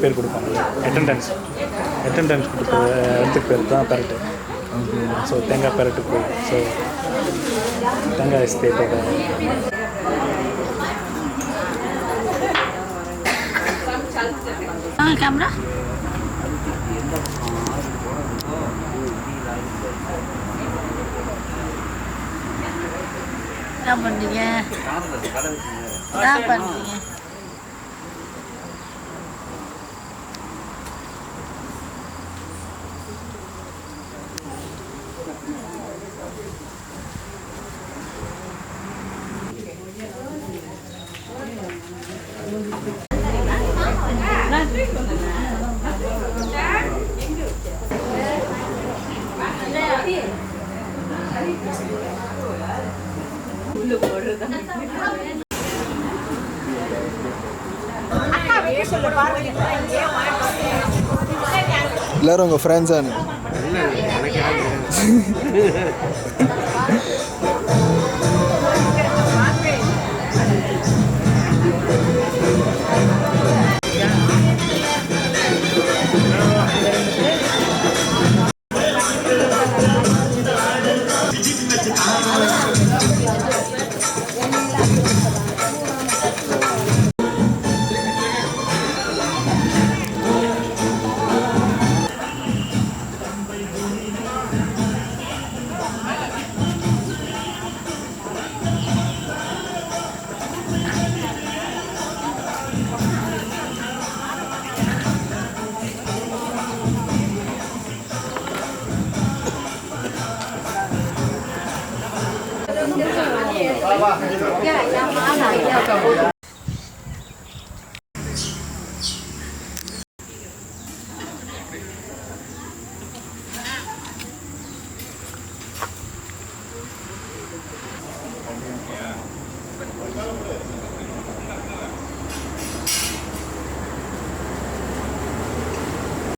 பேர் கொடுப்பாங்க. அட்டெண்டன்ஸ் கொடுக்குற இடத்துக்கு பேர் தான் பெரட்டு. ஓகே. ஸோ தேங்காய் பெரட்டு போய் ஸோ தேங்காய் எஸ்டேட்டோட கேமரா என்ன பண்ணுறீங்க? என்ன பண்ணுறீங்க? எல்லாரும் உங்கள் ஃப்ரெண்ட்ஸானு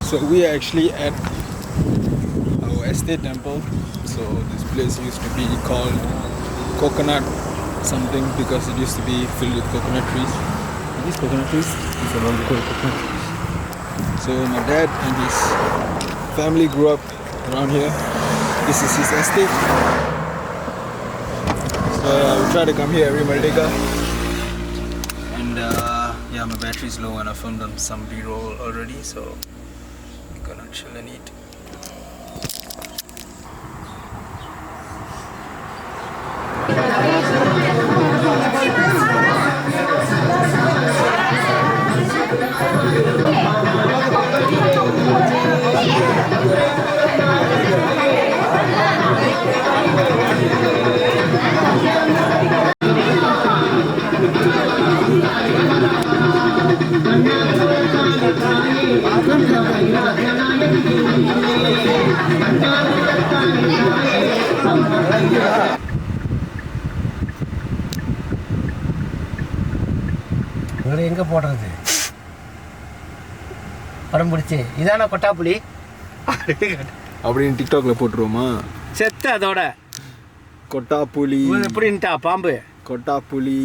So we are actually at our estate temple. So this place used to be called Coconut something because it used to be filled with coconut trees. Are these coconut trees? These are all coconut trees. So my dad and his family grew up around here. This is his estate. So we try to come here every Maldega. And yeah, my battery is low and I filmed on some B-roll already, so we're gonna chill and eat. வேறு எங்கே போடுறது படம் பிடிச்சி இதான கொட்டாப்புளி அப்படின்னு டிக்டாக்ல போட்டுருவோமா? செத்து அதோட கொட்டாப்புளி எப்படின்ட்டா பாம்பு கொட்டாப்புளி